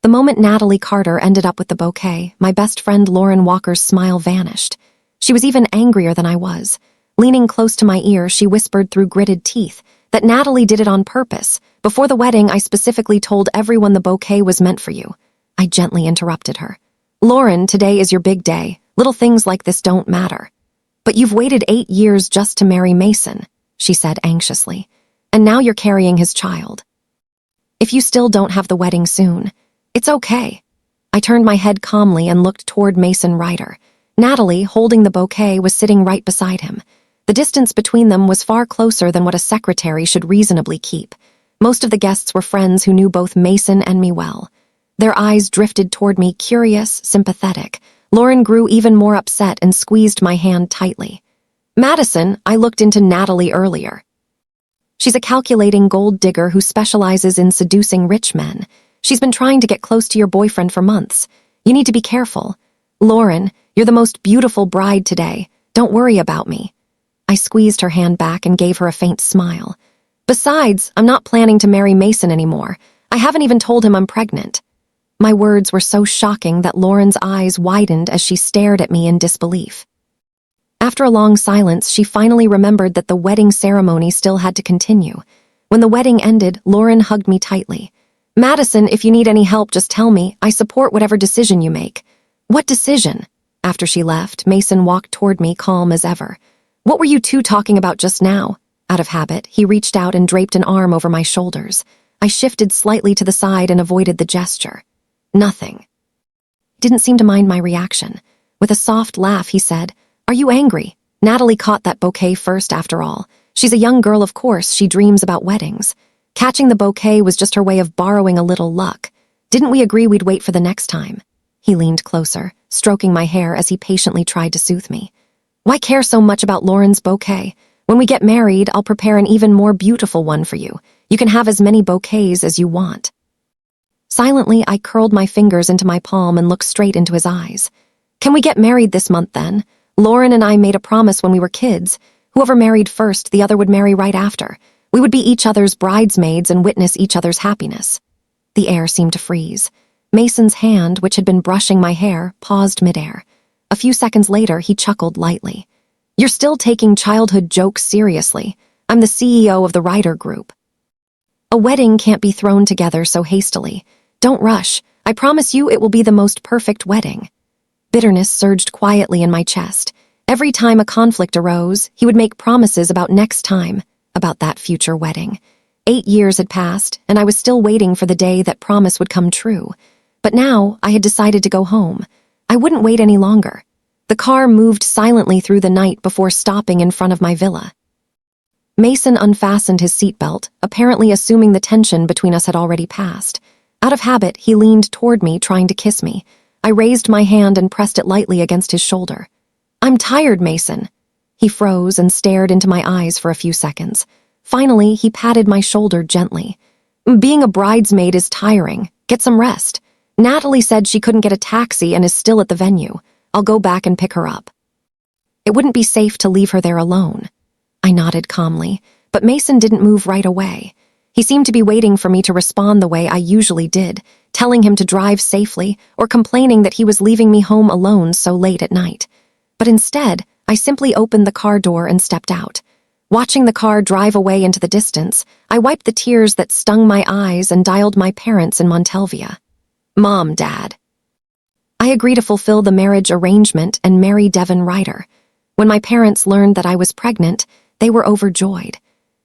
The moment Natalie Carter ended up with the bouquet, my best friend Lauren Walker's smile vanished. She was even angrier than I was. Leaning close to my ear, she whispered through gritted teeth that Natalie did it on purpose. Before the wedding, I specifically told everyone the bouquet was meant for you. I gently interrupted her. Lauren, today is your big day. Little things like this don't matter. But you've waited 8 years just to marry Mason, she said anxiously. And now you're carrying his child. If you still don't have the wedding soon, it's okay. I turned my head calmly and looked toward Mason Ryder. Natalie, holding the bouquet, was sitting right beside him. The distance between them was far closer than what a secretary should reasonably keep. Most of the guests were friends who knew both Mason and me well. Their eyes drifted toward me, curious, sympathetic. Lauren grew even more upset and squeezed my hand tightly. Madison, I looked into Natalie earlier. She's a calculating gold digger who specializes in seducing rich men. She's been trying to get close to your boyfriend for months. You need to be careful. Lauren, you're the most beautiful bride today. Don't worry about me. I squeezed her hand back and gave her a faint smile. Besides, I'm not planning to marry Mason anymore. I haven't even told him I'm pregnant. My words were so shocking that Lauren's eyes widened as she stared at me in disbelief. After a long silence, she finally remembered that the wedding ceremony still had to continue. When the wedding ended, Lauren hugged me tightly. Madison, if you need any help, just tell me. I support whatever decision you make. What decision? After she left, Mason walked toward me, calm as ever. What were you two talking about just now? Out of habit, he reached out and draped an arm over my shoulders. I shifted slightly to the side and avoided the gesture. Nothing. Didn't seem to mind my reaction. With a soft laugh, he said, Are you angry? Natalie caught that bouquet first, after all. She's a young girl, of course. She dreams about weddings. Catching the bouquet was just her way of borrowing a little luck. Didn't we agree we'd wait for the next time? He leaned closer, stroking my hair as he patiently tried to soothe me. Why care so much about Lauren's bouquet? When we get married, I'll prepare an even more beautiful one for you. You can have as many bouquets as you want. Silently, I curled my fingers into my palm and looked straight into his eyes. Can we get married this month, then? Lauren and I made a promise when we were kids. Whoever married first, the other would marry right after. We would be each other's bridesmaids and witness each other's happiness. The air seemed to freeze. Mason's hand, which had been brushing my hair, paused midair. A few seconds later, he chuckled lightly. You're still taking childhood jokes seriously. I'm the CEO of the Ryder Group. A wedding can't be thrown together so hastily. Don't rush. I promise you it will be the most perfect wedding. Bitterness surged quietly in my chest. Every time a conflict arose, he would make promises about next time, about that future wedding. 8 years had passed, and I was still waiting for the day that promise would come true. But now, I had decided to go home. I wouldn't wait any longer. The car moved silently through the night before stopping in front of my villa. Mason unfastened his seatbelt, apparently assuming the tension between us had already passed. Out of habit, he leaned toward me, trying to kiss me. I raised my hand and pressed it lightly against his shoulder. I'm tired, Mason. He froze and stared into my eyes for a few seconds. Finally, he patted my shoulder gently. Being a bridesmaid is tiring. Get some rest. Natalie said she couldn't get a taxi and is still at the venue. I'll go back and pick her up. It wouldn't be safe to leave her there alone. I nodded calmly, but Mason didn't move right away. He seemed to be waiting for me to respond the way I usually did, telling him to drive safely or complaining that he was leaving me home alone so late at night. But instead, I simply opened the car door and stepped out. Watching the car drive away into the distance, I wiped the tears that stung my eyes and dialed my parents in Montelvia. Mom, Dad. I agree to fulfill the marriage arrangement and marry Devin Ryder. When my parents learned that I was pregnant, they were overjoyed.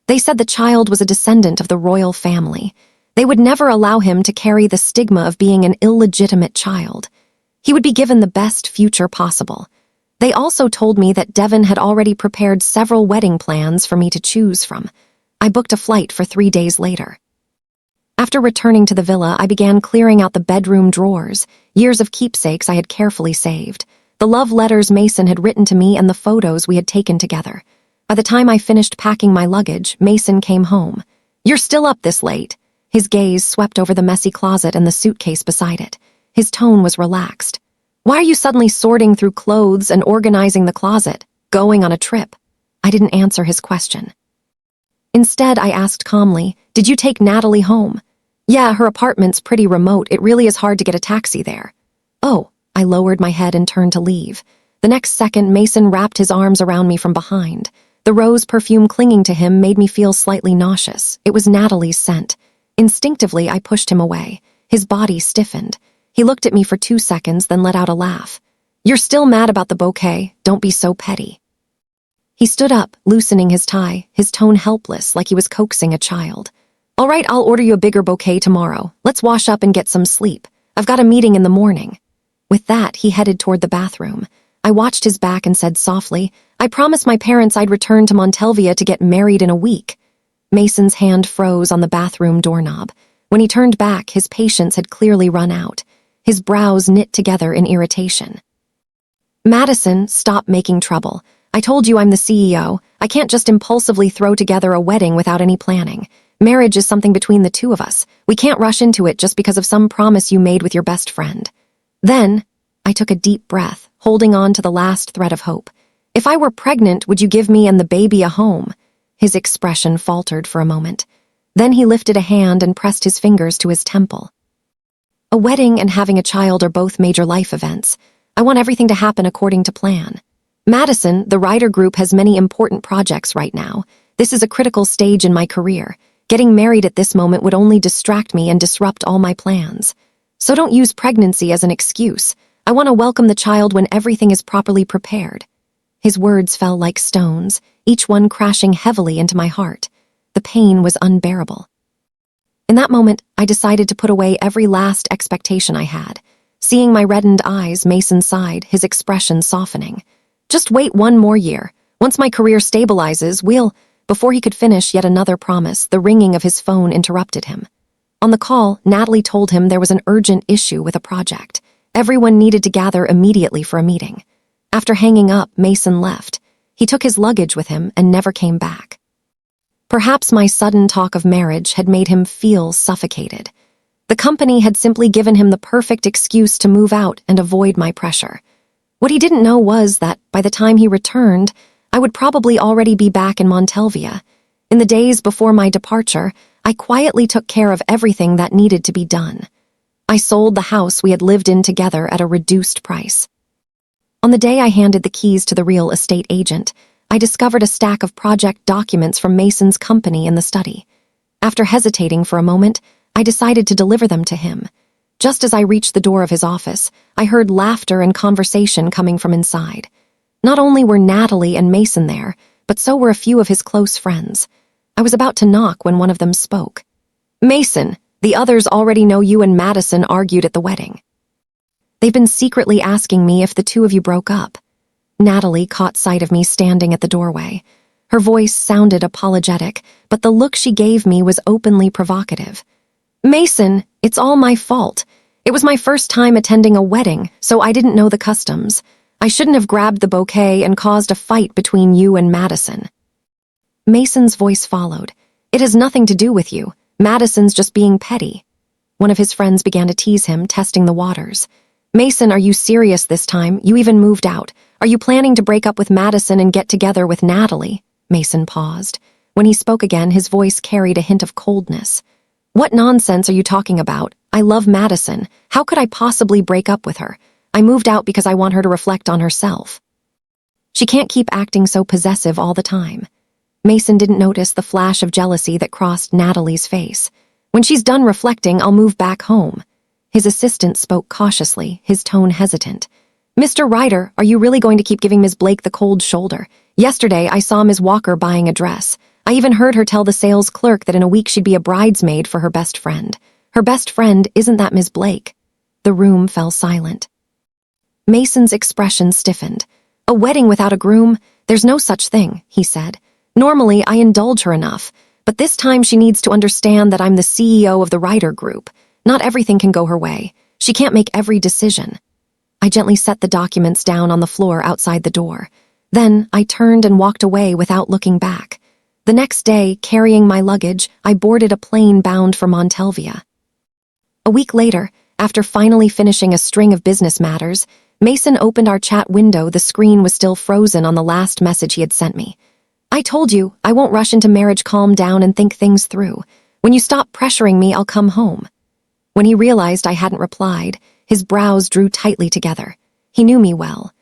They said the child was a descendant of the royal family. They would never allow him to carry the stigma of being an illegitimate child. He would be given the best future possible. They also told me that Devin had already prepared several wedding plans for me to choose from. I booked a flight for 3 days later. After returning to the villa, I began clearing out the bedroom drawers, years of keepsakes I had carefully saved, the love letters Mason had written to me and the photos we had taken together. By the time I finished packing my luggage, Mason came home. You're still up this late. His gaze swept over the messy closet and the suitcase beside it. His tone was relaxed. Why are you suddenly sorting through clothes and organizing the closet, going on a trip? I didn't answer his question. Instead, I asked calmly, did you take Natalie home? Yeah, her apartment's pretty remote. It really is hard to get a taxi there. Oh, I lowered my head and turned to leave. The next second, Mason wrapped his arms around me from behind. The rose perfume clinging to him made me feel slightly nauseous. It was Natalie's scent. Instinctively, I pushed him away. His body stiffened. He looked at me for 2 seconds, then let out a laugh. You're still mad about the bouquet? Don't be so petty. He stood up, loosening his tie, his tone helpless, like he was coaxing a child. All right, I'll order you a bigger bouquet tomorrow. Let's wash up and get some sleep. I've got a meeting in the morning. With that, he headed toward the bathroom. I watched his back and said softly, I promised my parents I'd return to Montelvia to get married in a week. Mason's hand froze on the bathroom doorknob. When he turned back, his patience had clearly run out. His brows knit together in irritation. Madison, stop making trouble. I told you I'm the CEO. I can't just impulsively throw together a wedding without any planning. Marriage is something between the two of us. We can't rush into it just because of some promise you made with your best friend. Then, I took a deep breath, holding on to the last thread of hope. If I were pregnant, would you give me and the baby a home? His expression faltered for a moment. Then he lifted a hand and pressed his fingers to his temple. A wedding and having a child are both major life events. I want everything to happen according to plan. Madison, the writer group has many important projects right now. This is a critical stage in my career. Getting married at this moment would only distract me and disrupt all my plans. So don't use pregnancy as an excuse. I want to welcome the child when everything is properly prepared. His words fell like stones, each one crashing heavily into my heart. The pain was unbearable. In that moment, I decided to put away every last expectation I had. Seeing my reddened eyes, Mason sighed, his expression softening. Just wait 1 more year. Once my career stabilizes, we'll... Before he could finish yet another promise, the ringing of his phone interrupted him. On the call, Natalie told him there was an urgent issue with a project. Everyone needed to gather immediately for a meeting. After hanging up, Mason left. He took his luggage with him and never came back. Perhaps my sudden talk of marriage had made him feel suffocated. The company had simply given him the perfect excuse to move out and avoid my pressure. What he didn't know was that, by the time he returned, I would probably already be back in Montelvia. In the days before my departure, I quietly took care of everything that needed to be done. I sold the house we had lived in together at a reduced price. On the day I handed the keys to the real estate agent, I discovered a stack of project documents from Mason's company in the study. After hesitating for a moment, I decided to deliver them to him. Just as I reached the door of his office, I heard laughter and conversation coming from inside. Not only were Natalie and Mason there, but so were a few of his close friends. I was about to knock when one of them spoke. Mason, the others already know you and Madison argued at the wedding. They've been secretly asking me if the two of you broke up. Natalie caught sight of me standing at the doorway. Her voice sounded apologetic, but the look she gave me was openly provocative. Mason, it's all my fault. It was my first time attending a wedding, so I didn't know the customs. I shouldn't have grabbed the bouquet and caused a fight between you and Madison. Mason's voice followed. It has nothing to do with you. Madison's just being petty. One of his friends began to tease him, testing the waters. Mason, are you serious this time? You even moved out. Are you planning to break up with Madison and get together with Natalie? Mason paused. When he spoke again, his voice carried a hint of coldness. What nonsense are you talking about? I love Madison. How could I possibly break up with her? I moved out because I want her to reflect on herself. She can't keep acting so possessive all the time. Mason didn't notice the flash of jealousy that crossed Natalie's face. When she's done reflecting, I'll move back home. His assistant spoke cautiously, his tone hesitant. Mr. Ryder, are you really going to keep giving Ms. Blake the cold shoulder? Yesterday, I saw Ms. Walker buying a dress. I even heard her tell the sales clerk that in a week she'd be a bridesmaid for her best friend. Her best friend, isn't that Ms. Blake? The room fell silent. Mason's expression stiffened. A wedding without a groom? There's no such thing, he said. Normally, I indulge her enough, but this time she needs to understand that I'm the CEO of the writer group. Not everything can go her way. She can't make every decision. I gently set the documents down on the floor outside the door. Then I turned and walked away without looking back. The next day, carrying my luggage, I boarded a plane bound for Montelvia. A week later, after finally finishing a string of business matters, Mason opened our chat window. The screen was still frozen on the last message he had sent me. I told you, I won't rush into marriage. Calm down and think things through. When you stop pressuring me, I'll come home." When he realized I hadn't replied, his brows drew tightly together. He knew me well.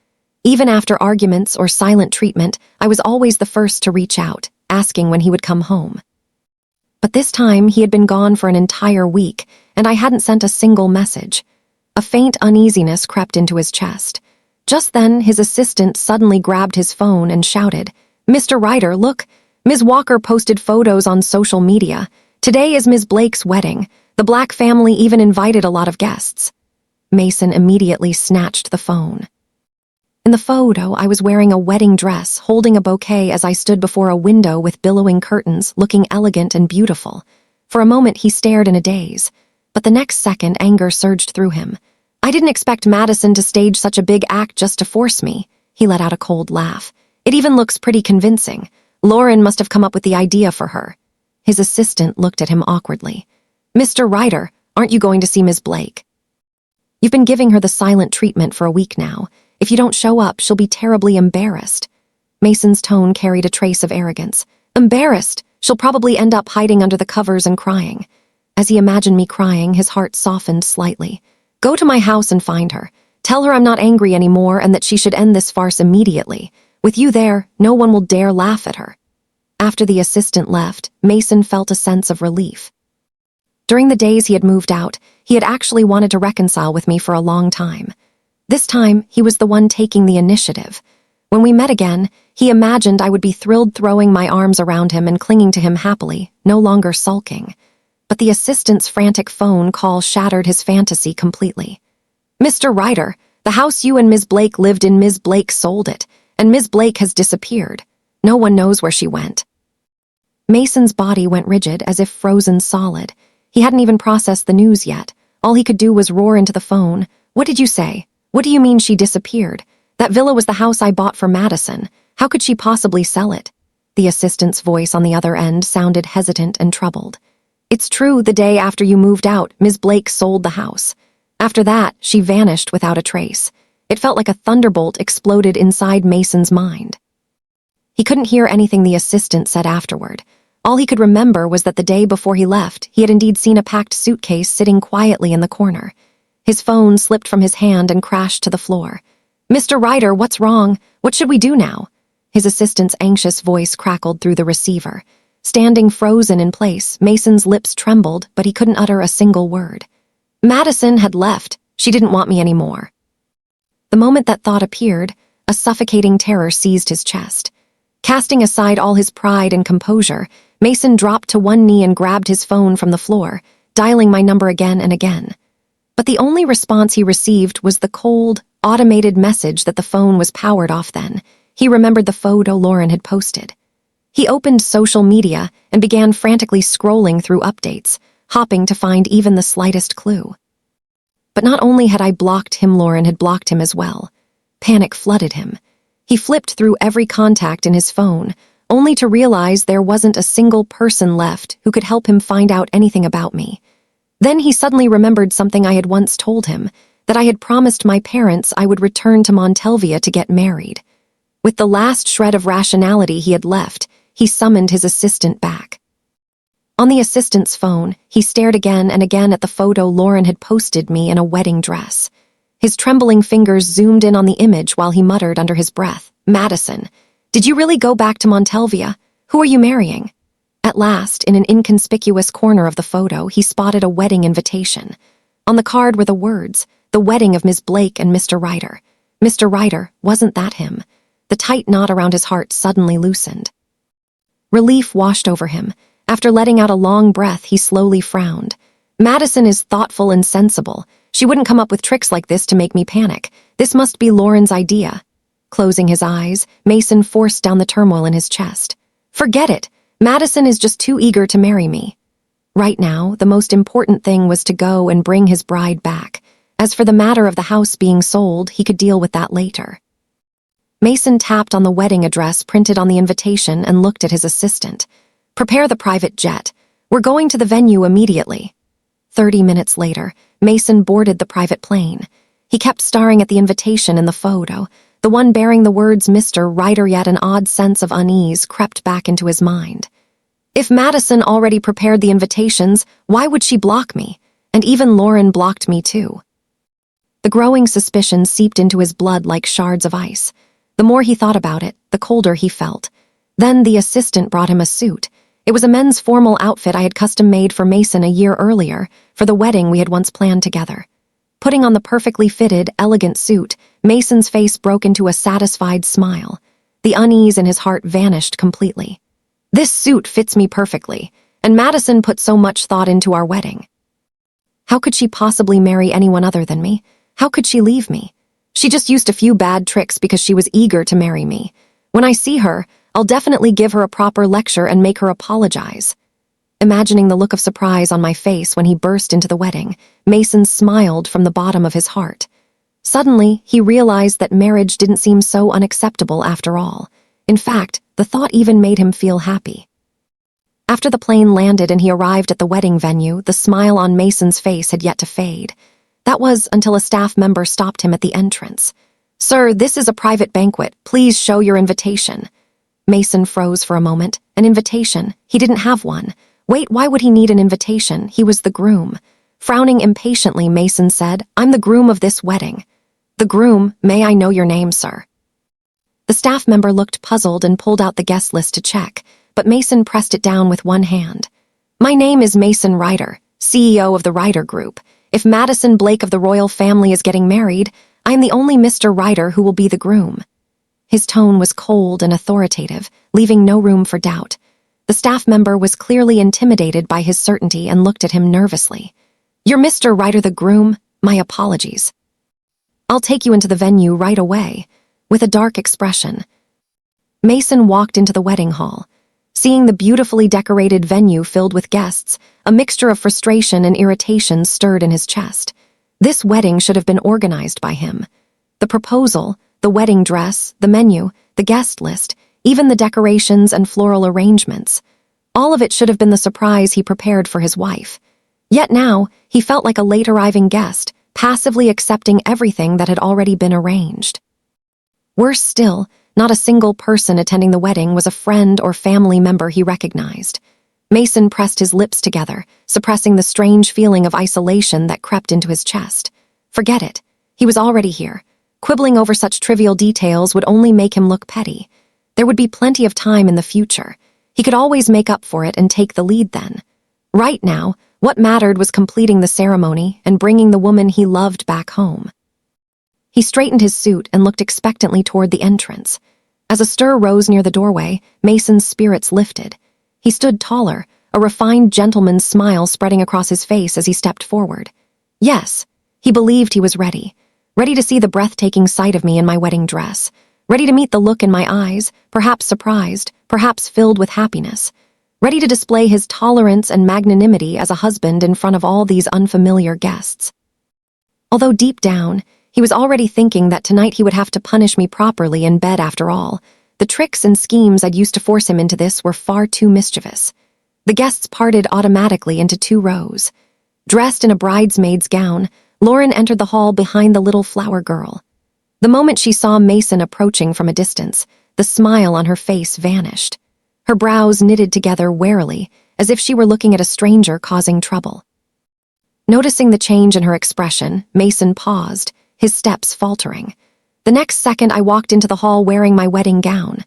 Even after arguments or silent treatment, I was always the first to reach out, asking when he would come home. But this time, he had been gone for an entire week, and I hadn't sent a single message. A faint uneasiness crept into his chest. Just then, his assistant suddenly grabbed his phone and shouted, "Mr. Ryder, look! Ms. Walker posted photos on social media. Today is Ms. Blake's wedding. The Black family even invited a lot of guests." Mason immediately snatched the phone. In the photo, I was wearing a wedding dress, holding a bouquet as I stood before a window with billowing curtains, looking elegant and beautiful. For a moment, he stared in a daze, but the next second, anger surged through him. "I didn't expect Madison to stage such a big act just to force me." He let out a cold laugh. "It even looks pretty convincing. Lauren must have come up with the idea for her." His assistant looked at him awkwardly. "Mr. Ryder, aren't you going to see Ms. Blake? You've been giving her the silent treatment for a week now. If you don't show up, she'll be terribly embarrassed." Mason's tone carried a trace of arrogance. "Embarrassed? She'll probably end up hiding under the covers and crying." As he imagined me crying, his heart softened slightly. "Go to my house and find her. Tell her I'm not angry anymore and that she should end this farce immediately. With you there, no one will dare laugh at her." After the assistant left, Mason felt a sense of relief. During the days he had moved out, he had actually wanted to reconcile with me for a long time. This time, he was the one taking the initiative. When we met again, he imagined I would be thrilled throwing my arms around him and clinging to him happily, no longer sulking. But the assistant's frantic phone call shattered his fantasy completely. "Mr. Ryder, the house you and Ms. Blake lived in, Ms. Blake sold it, and Ms. Blake has disappeared. No one knows where she went." Mason's body went rigid, as if frozen solid. He hadn't even processed the news yet. All he could do was roar into the phone. "What did you say? What do you mean she disappeared? That villa was the house I bought for Madison. How could she possibly sell it?" The assistant's voice on the other end sounded hesitant and troubled. "It's true, the day after you moved out, Ms. Blake sold the house. After that, she vanished without a trace." It felt like a thunderbolt exploded inside Mason's mind. He couldn't hear anything the assistant said afterward. All he could remember was that the day before he left, he had indeed seen a packed suitcase sitting quietly in the corner. His phone slipped from his hand and crashed to the floor. "Mr. Ryder, what's wrong? What should we do now?" His assistant's anxious voice crackled through the receiver. Standing frozen in place, Mason's lips trembled, but he couldn't utter a single word. "Madison had left. She didn't want me anymore." The moment that thought appeared, a suffocating terror seized his chest. Casting aside all his pride and composure, Mason dropped to one knee and grabbed his phone from the floor, dialing my number again and again. But the only response he received was the cold, automated message that the phone was powered off then. He remembered the photo Lauren had posted. He opened social media and began frantically scrolling through updates, hopping to find even the slightest clue. But not only had I blocked him, Lauren had blocked him as well. Panic flooded him. He flipped through every contact in his phone, only to realize there wasn't a single person left who could help him find out anything about me. Then he suddenly remembered something I had once told him, that I had promised my parents I would return to Montelvia to get married. With the last shred of rationality he had left, he summoned his assistant back. On the assistant's phone, he stared again and again at the photo Lauren had posted me in a wedding dress. His trembling fingers zoomed in on the image while he muttered under his breath, "Madison, did you really go back to Montelvia? Who are you marrying?" At last, in an inconspicuous corner of the photo, he spotted a wedding invitation. On the card were the words, "The wedding of Ms. Blake and Mr. Ryder." Mr. Ryder, wasn't that him? The tight knot around his heart suddenly loosened. Relief washed over him. After letting out a long breath, he slowly frowned. "Madison is thoughtful and sensible. She wouldn't come up with tricks like this to make me panic. This must be Lauren's idea." Closing his eyes, Mason forced down the turmoil in his chest. "Forget it. Madison is just too eager to marry me." Right now, the most important thing was to go and bring his bride back. As for the matter of the house being sold, he could deal with that later. Mason tapped on the wedding address printed on the invitation and looked at his assistant. "Prepare the private jet. We're going to the venue immediately." 30 minutes later, Mason boarded the private plane. He kept staring at the invitation in the photo, the one bearing the words Mr. Ryder, yet an odd sense of unease crept back into his mind. If Madison already prepared the invitations, why would she block me? And even Lauren blocked me too. The growing suspicion seeped into his blood like shards of ice. The more he thought about it, the colder he felt. Then the assistant brought him a suit. It was a men's formal outfit I had custom-made for Mason a year earlier, for the wedding we had once planned together. Putting on the perfectly fitted, elegant suit, Mason's face broke into a satisfied smile. The unease in his heart vanished completely. This suit fits me perfectly, and Madison put so much thought into our wedding. How could she possibly marry anyone other than me? How could she leave me? She just used a few bad tricks because she was eager to marry me. When I see her, I'll definitely give her a proper lecture and make her apologize. Imagining the look of surprise on my face when he burst into the wedding, Mason smiled from the bottom of his heart. Suddenly, he realized that marriage didn't seem so unacceptable after all. In fact, the thought even made him feel happy. After the plane landed and he arrived at the wedding venue, the smile on Mason's face had yet to fade. That was until a staff member stopped him at the entrance. "Sir, this is a private banquet. Please show your invitation." Mason froze for a moment. An invitation? He didn't have one. Wait, why would he need an invitation? He was the groom. Frowning impatiently, Mason said, "I'm the groom of this wedding." "The groom? May I know your name, sir?" The staff member looked puzzled and pulled out the guest list to check, but Mason pressed it down with one hand. "My name is Mason Ryder, CEO of the Ryder Group. If Madison Blake of the royal family is getting married, I am the only Mr. Ryder who will be the groom." His tone was cold and authoritative, leaving no room for doubt. The staff member was clearly intimidated by his certainty and looked at him nervously. "You're Mr. Ryder the groom? My apologies. I'll take you into the venue right away." With a dark expression, Mason walked into the wedding hall. Seeing the beautifully decorated venue filled with guests, a mixture of frustration and irritation stirred in his chest. This wedding should have been organized by him. The proposal, the wedding dress, the menu, the guest list, even the decorations and floral arrangements. All of it should have been the surprise he prepared for his wife. Yet now, he felt like a late-arriving guest, passively accepting everything that had already been arranged. Worse still, not a single person attending the wedding was a friend or family member he recognized. Mason pressed his lips together, suppressing the strange feeling of isolation that crept into his chest. Forget it. He was already here. Quibbling over such trivial details would only make him look petty. There would be plenty of time in the future. He could always make up for it and take the lead then. Right now, what mattered was completing the ceremony and bringing the woman he loved back home. He straightened his suit and looked expectantly toward the entrance. As a stir rose near the doorway, Mason's spirits lifted. He stood taller, a refined gentleman's smile spreading across his face as he stepped forward. Yes, he believed he was ready. Ready to see the breathtaking sight of me in my wedding dress. Ready to meet the look in my eyes, perhaps surprised, perhaps filled with happiness. Ready to display his tolerance and magnanimity as a husband in front of all these unfamiliar guests. Although deep down, he was already thinking that tonight he would have to punish me properly in bed after all. The tricks and schemes I'd used to force him into this were far too mischievous. The guests parted automatically into 2 rows. Dressed in a bridesmaid's gown, Lauren entered the hall behind the little flower girl. The moment she saw Mason approaching from a distance, the smile on her face vanished. Her brows knitted together warily, as if she were looking at a stranger causing trouble. Noticing the change in her expression, Mason paused, his steps faltering. The next second, I walked into the hall wearing my wedding gown.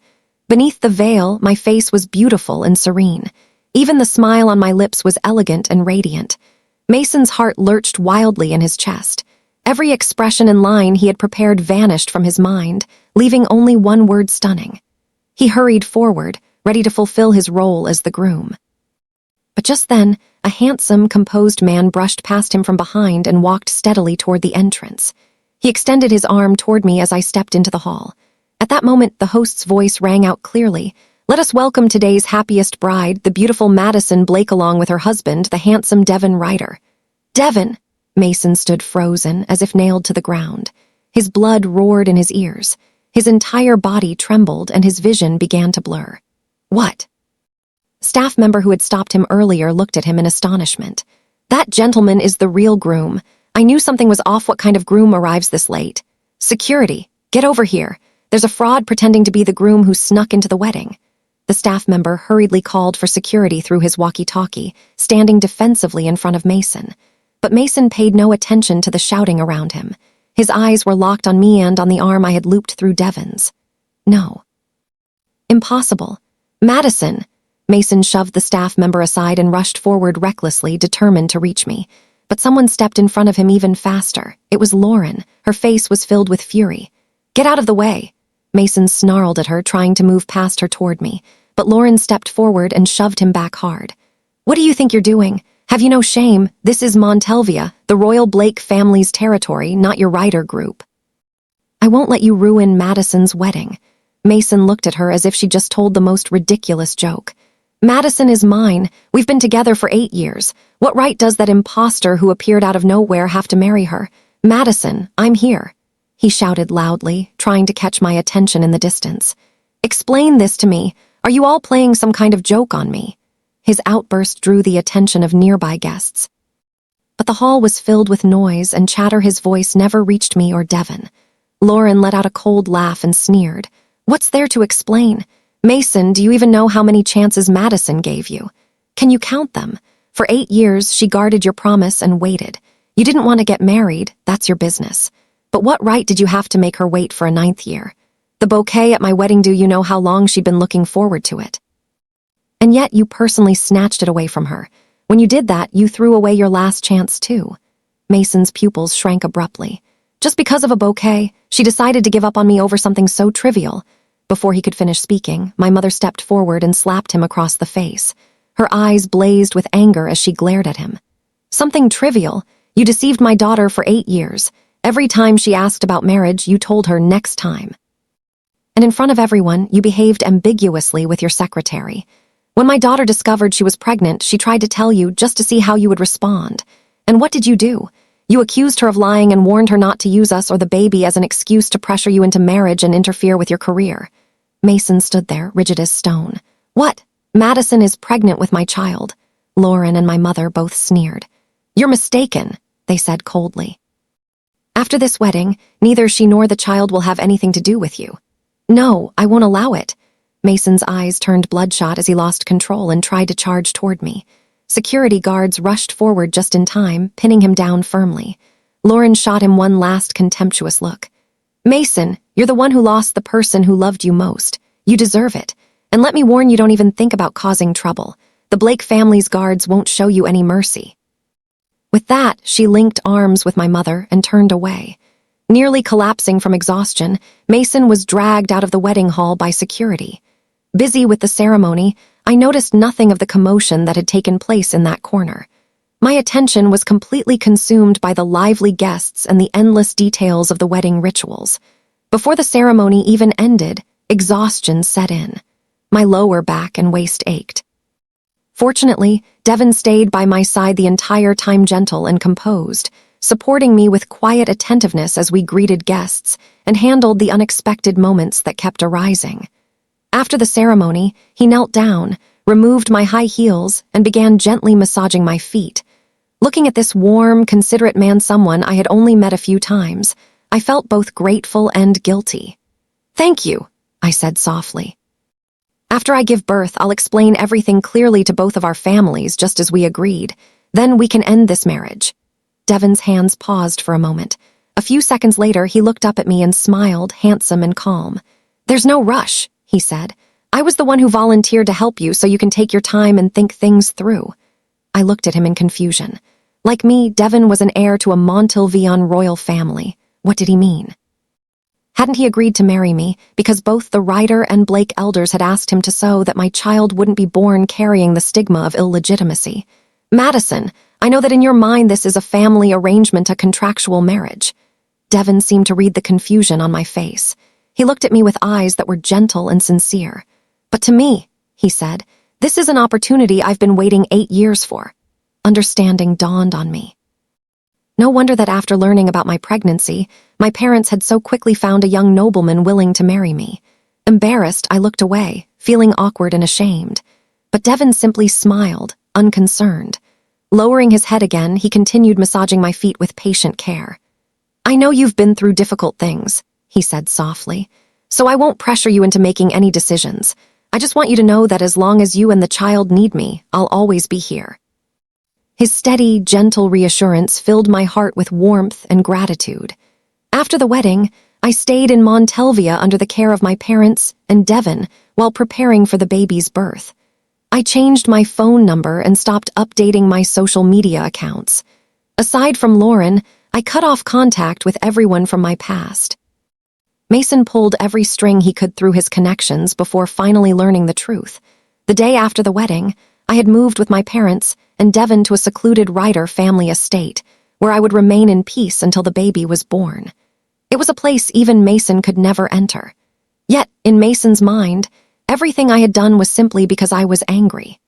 Beneath the veil, my face was beautiful and serene. Even the smile on my lips was elegant and radiant. Mason's heart lurched wildly in his chest. Every expression and line he had prepared vanished from his mind, leaving only one word stunning. He hurried forward, ready to fulfill his role as the groom. But just then, a handsome, composed man brushed past him from behind and walked steadily toward the entrance. He extended his arm toward me as I stepped into the hall. At that moment, the host's voice rang out clearly. "Let us welcome today's happiest bride, the beautiful Madison Blake, along with her husband, the handsome Devon Ryder." "Devon!" Mason stood frozen, as if nailed to the ground. His blood roared in his ears. His entire body trembled and his vision began to blur. "What?" Staff member who had stopped him earlier looked at him in astonishment. "That gentleman is the real groom. I knew something was off. What kind of groom arrives this late?" "Security, get over here. There's a fraud pretending to be the groom who snuck into the wedding." The staff member hurriedly called for security through his walkie-talkie, standing defensively in front of Mason. But Mason paid no attention to the shouting around him. His eyes were locked on me and on the arm I had looped through Devon's. No. Impossible. Madison! Mason shoved the staff member aside and rushed forward recklessly, determined to reach me. But someone stepped in front of him even faster. It was Lauren. Her face was filled with fury. Get out of the way! Mason snarled at her, trying to move past her toward me. But Lauren stepped forward and shoved him back hard. What do you think you're doing? Have you no shame? This is Montelvia, the Royal Blake family's territory, not your rider group. I won't let you ruin Madison's wedding. Mason looked at her as if she just told the most ridiculous joke. Madison is mine. We've been together for 8 years. What right does that imposter who appeared out of nowhere have to marry her? Madison, I'm here. He shouted loudly, trying to catch my attention in the distance. Explain this to me. Are you all playing some kind of joke on me? His outburst drew the attention of nearby guests. But the hall was filled with noise and chatter. His voice never reached me or Devon. Lauren let out a cold laugh and sneered. What's there to explain? Mason, do you even know how many chances Madison gave you? Can you count them? For 8 years, she guarded your promise and waited. You didn't want to get married, that's your business. But what right did you have to make her wait for a 9th year? The bouquet at my wedding, do you know how long she'd been looking forward to it? And yet you personally snatched it away from her. When you did that, you threw away your last chance too. Mason's pupils shrank abruptly. Just because of a bouquet, she decided to give up on me over something so trivial. Before he could finish speaking, my mother stepped forward and slapped him across the face. Her eyes blazed with anger as she glared at him. Something trivial? You deceived my daughter for 8 years. Every time she asked about marriage, you told her next time. And in front of everyone, you behaved ambiguously with your secretary. When my daughter discovered she was pregnant, she tried to tell you just to see how you would respond. And what did you do? You accused her of lying and warned her not to use us or the baby as an excuse to pressure you into marriage and interfere with your career. Mason stood there, rigid as stone. What? Madison is pregnant with my child. Lauren and my mother both sneered. You're mistaken, they said coldly. After this wedding, neither she nor the child will have anything to do with you. No, I won't allow it. Mason's eyes turned bloodshot as he lost control and tried to charge toward me. Security guards rushed forward just in time, pinning him down firmly. Lauren shot him one last contemptuous look. Mason, you're the one who lost the person who loved you most. You deserve it. And let me warn you, don't even think about causing trouble. The Blake family's guards won't show you any mercy. With that, she linked arms with my mother and turned away. Nearly collapsing from exhaustion, Mason was dragged out of the wedding hall by security. Busy with the ceremony, I noticed nothing of the commotion that had taken place in that corner. My attention was completely consumed by the lively guests and the endless details of the wedding rituals. Before the ceremony even ended, exhaustion set in. My lower back and waist ached. Fortunately, Devon stayed by my side the entire time, gentle and composed, supporting me with quiet attentiveness as we greeted guests and handled the unexpected moments that kept arising. After the ceremony, he knelt down, removed my high heels, and began gently massaging my feet. Looking at this warm, considerate man, someone I had only met a few times, I felt both grateful and guilty. Thank you, I said softly. After I give birth, I'll explain everything clearly to both of our families, just as we agreed. Then we can end this marriage. Devon's hands paused for a moment. A few seconds later, he looked up at me and smiled, handsome and calm. There's no rush, he said. I was the one who volunteered to help you so you can take your time and think things through. I looked at him in confusion. Like me, Devon was an heir to a Montalvian royal family. What did he mean? Hadn't he agreed to marry me because both the Ryder and Blake elders had asked him to so that my child wouldn't be born carrying the stigma of illegitimacy? Madison, I know that in your mind this is a family arrangement, a contractual marriage. Devon seemed to read the confusion on my face. He looked at me with eyes that were gentle and sincere. But to me, he said, this is an opportunity I've been waiting 8 years for. Understanding dawned on me. No wonder that after learning about my pregnancy, my parents had so quickly found a young nobleman willing to marry me. Embarrassed, I looked away, feeling awkward and ashamed. But Devon simply smiled, unconcerned. Lowering his head again, he continued massaging my feet with patient care. I know you've been through difficult things, he said softly, so I won't pressure you into making any decisions. I just want you to know that as long as you and the child need me, I'll always be here." His steady, gentle reassurance filled my heart with warmth and gratitude. After the wedding, I stayed in Montelvia under the care of my parents and Devon while preparing for the baby's birth. I changed my phone number and stopped updating my social media accounts. Aside from Lauren, I cut off contact with everyone from my past. Mason pulled every string he could through his connections before finally learning the truth. The day after the wedding, I had moved with my parents and Devon to a secluded Ryder family estate, where I would remain in peace until the baby was born. It was a place even Mason could never enter. Yet, in Mason's mind, everything I had done was simply because I was angry.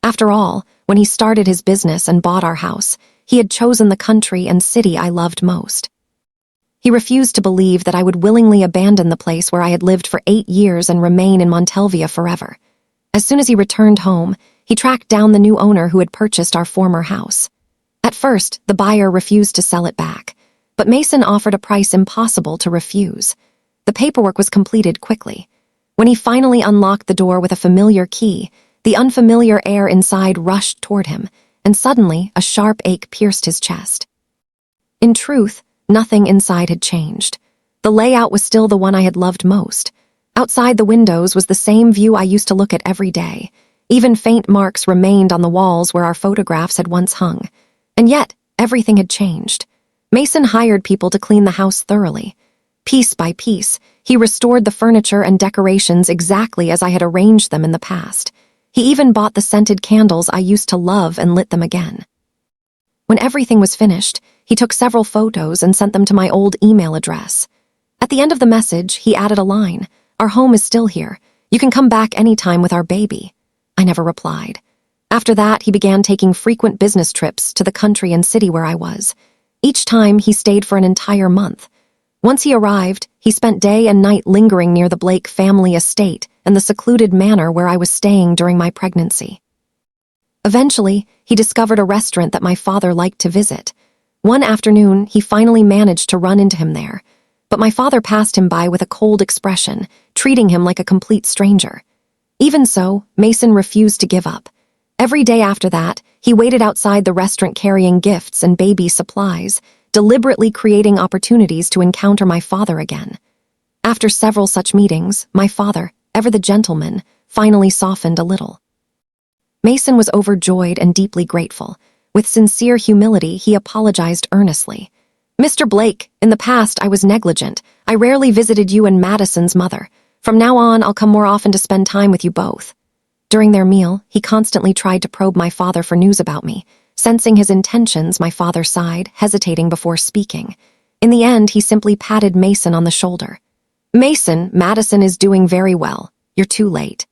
After all, when he started his business and bought our house, he had chosen the country and city I loved most. He refused to believe that I would willingly abandon the place where I had lived for 8 years and remain in Montelvia forever. As soon as he returned home, he tracked down the new owner who had purchased our former house. At first, the buyer refused to sell it back, but Mason offered a price impossible to refuse. The paperwork was completed quickly. When he finally unlocked the door with a familiar key, the unfamiliar air inside rushed toward him, and suddenly a sharp ache pierced his chest. In truth, nothing inside had changed. The layout was still the one I had loved most. Outside the windows was the same view I used to look at every day. Even faint marks remained on the walls where our photographs had once hung. And yet, everything had changed. Mason hired people to clean the house thoroughly. Piece by piece, he restored the furniture and decorations exactly as I had arranged them in the past. He even bought the scented candles I used to love and lit them again. When everything was finished, he took several photos and sent them to my old email address. At the end of the message, he added a line, "Our home is still here. You can come back anytime with our baby." I never replied. After that, he began taking frequent business trips to the country and city where I was. Each time, he stayed for an entire month. Once he arrived, he spent day and night lingering near the Blake family estate and the secluded manor where I was staying during my pregnancy. Eventually, he discovered a restaurant that my father liked to visit. One afternoon, he finally managed to run into him there, but my father passed him by with a cold expression, treating him like a complete stranger. Even so, Mason refused to give up. Every day after that, he waited outside the restaurant carrying gifts and baby supplies, deliberately creating opportunities to encounter my father again. After several such meetings, my father, ever the gentleman, finally softened a little. Mason was overjoyed and deeply grateful. With sincere humility, he apologized earnestly. "Mr. Blake, in the past I was negligent. I rarely visited you and Madison's mother. From now on, I'll come more often to spend time with you both." During their meal, he constantly tried to probe my father for news about me. Sensing his intentions, my father sighed, hesitating before speaking. In the end, he simply patted Mason on the shoulder. "Mason, Madison is doing very well. You're too late.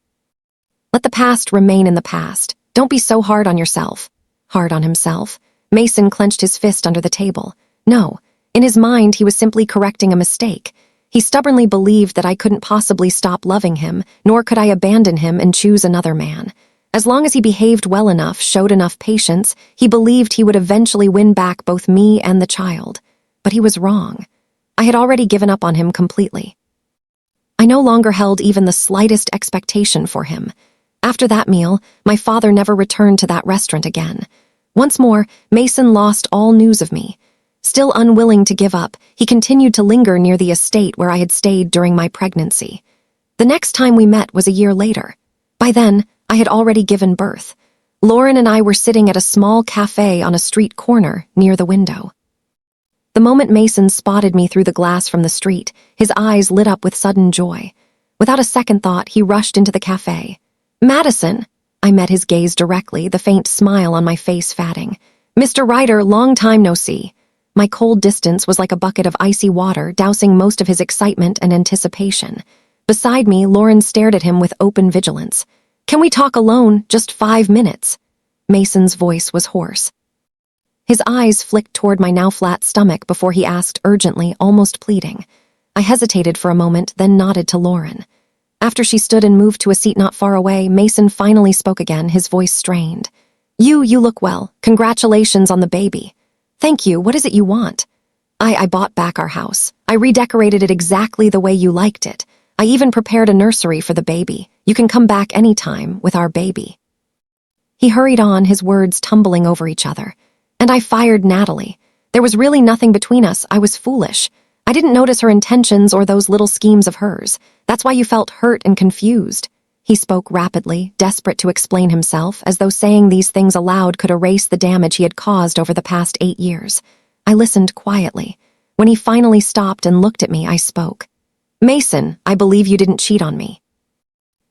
Let the past remain in the past. Don't be so hard on yourself." Hard on himself? Mason clenched his fist under the table. No, in his mind, he was simply correcting a mistake. He stubbornly believed that I couldn't possibly stop loving him, nor could I abandon him and choose another man. As long as he behaved well enough, showed enough patience, he believed he would eventually win back both me and the child. But he was wrong. I had already given up on him completely. I no longer held even the slightest expectation for him. After that meal, my father never returned to that restaurant again. Once more, Mason lost all news of me. Still unwilling to give up, he continued to linger near the estate where I had stayed during my pregnancy. The next time we met was a year later. By then, I had already given birth. Lauren and I were sitting at a small cafe on a street corner near the window. The moment Mason spotted me through the glass from the street, his eyes lit up with sudden joy. Without a second thought, he rushed into the cafe. "Madison!" I met his gaze directly, the faint smile on my face fading. "Mr. Ryder, long time no see." My cold distance was like a bucket of icy water, dousing most of his excitement and anticipation. Beside me, Lauren stared at him with open vigilance. "Can we talk alone? Just 5 minutes?" Mason's voice was hoarse. His eyes flicked toward my now flat stomach before he asked urgently, almost pleading. I hesitated for a moment, then nodded to Lauren. After she stood and moved to a seat not far away, Mason finally spoke again, his voice strained. You look well. Congratulations on the baby." "Thank you. What is it you want?" I bought back our house. I redecorated it exactly the way you liked it. I even prepared a nursery for the baby. You can come back anytime with our baby." He hurried on, his words tumbling over each other. And I fired Natalie. There was really nothing between us. I was foolish. I didn't notice her intentions or those little schemes of hers. That's why you felt hurt and confused. He spoke rapidly, desperate to explain himself, as though saying these things aloud could erase the damage he had caused over the past 8 years. I listened quietly. When he finally stopped and looked at me, I spoke. "Mason, I believe you didn't cheat on me.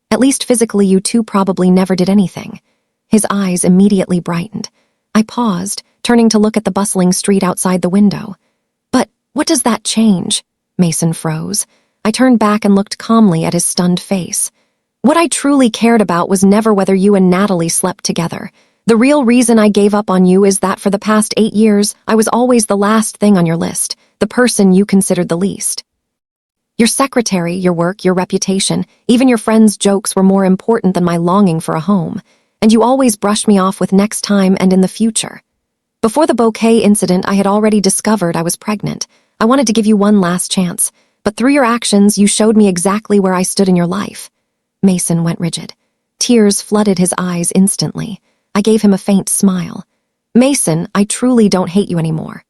At least physically, you two probably never did anything." His eyes immediately brightened. I paused, turning to look at the bustling street outside the window. "But what does that change?" Mason froze. I turned back and looked calmly at his stunned face. "What I truly cared about was never whether you and Natalie slept together. The real reason I gave up on you is that for the past 8 years, I was always the last thing on your list, the person you considered the least. Your secretary, your work, your reputation, even your friends' jokes were more important than my longing for a home. And you always brushed me off with next time and in the future. Before the bouquet incident, I had already discovered I was pregnant. I wanted to give you one last chance, but through your actions, you showed me exactly where I stood in your life." Mason went rigid. Tears flooded his eyes instantly. I gave him a faint smile. "Mason, I truly don't hate you anymore.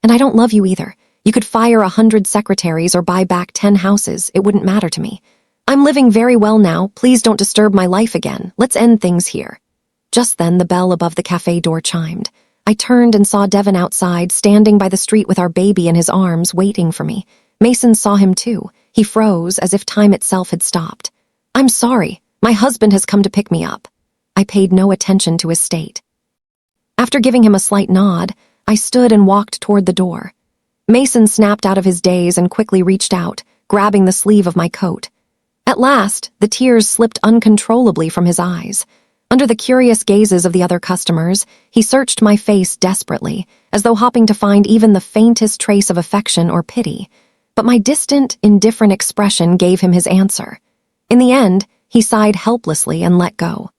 And I don't love you either. You could fire 100 secretaries or buy back 10 houses. It wouldn't matter to me. I'm living very well now. Please don't disturb my life again. Let's end things here." Just then, the bell above the cafe door chimed. I turned and saw Devin outside, standing by the street with our baby in his arms, waiting for me. Mason saw him too. He froze, as if time itself had stopped. "I'm sorry. My husband has come to pick me up." I paid no attention to his state. After giving him a slight nod, I stood and walked toward the door. Mason snapped out of his daze and quickly reached out, grabbing the sleeve of my coat. At last, the tears slipped uncontrollably from his eyes. Under the curious gazes of the other customers, he searched my face desperately, as though hoping to find even the faintest trace of affection or pity. But my distant, indifferent expression gave him his answer. In the end, he sighed helplessly and let go.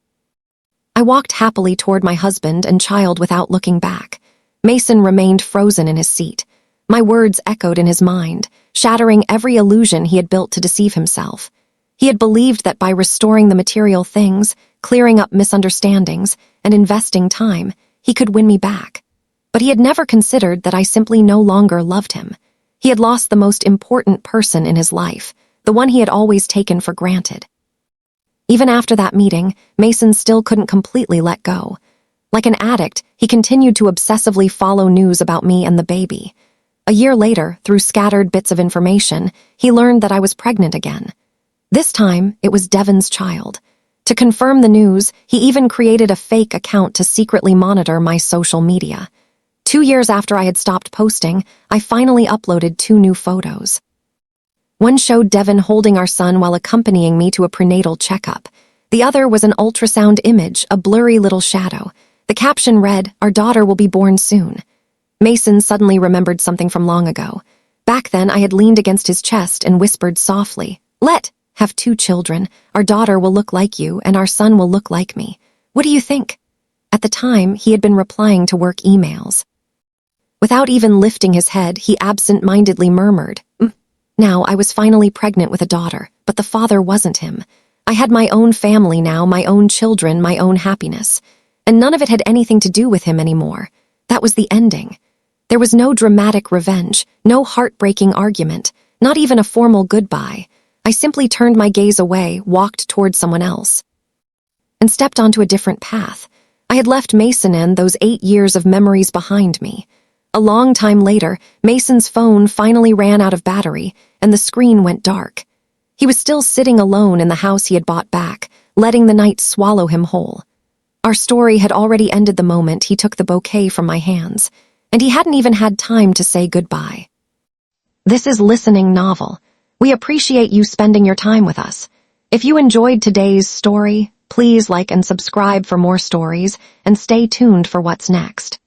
I walked happily toward my husband and child without looking back. Mason remained frozen in his seat. My words echoed in his mind, shattering every illusion he had built to deceive himself. He had believed that by restoring the material things, clearing up misunderstandings, and investing time, he could win me back. But he had never considered that I simply no longer loved him. He had lost the most important person in his life, the one he had always taken for granted. Even after that meeting, Mason still couldn't completely let go. Like an addict, he continued to obsessively follow news about me and the baby. A year later, through scattered bits of information, he learned that I was pregnant again. This time, it was Devin's child. To confirm the news, he even created a fake account to secretly monitor my social media. 2 years after I had stopped posting, I finally uploaded 2 new photos. One showed Devin holding our son while accompanying me to a prenatal checkup. The other was an ultrasound image, a blurry little shadow. The caption read, "Our daughter will be born soon." Mason suddenly remembered something from long ago. Back then, I had leaned against his chest and whispered softly, "Let have 2 children. Our daughter will look like you, and our son will look like me. What do you think?" At the time, he had been replying to work emails. Without even lifting his head, he absent-mindedly murmured, Now, I was finally pregnant with a daughter, but the father wasn't him. I had my own family now, my own children, my own happiness. And none of it had anything to do with him anymore. That was the ending. There was no dramatic revenge, no heartbreaking argument, not even a formal goodbye. I simply turned my gaze away, walked toward someone else, and stepped onto a different path. I had left Mason and those 8 years of memories behind me. A long time later, Mason's phone finally ran out of battery, and the screen went dark. He was still sitting alone in the house he had bought back, letting the night swallow him whole. Our story had already ended the moment he took the bouquet from my hands, and he hadn't even had time to say goodbye. This is Listening Novel. We appreciate you spending your time with us. If you enjoyed today's story, please like and subscribe for more stories, and stay tuned for what's next.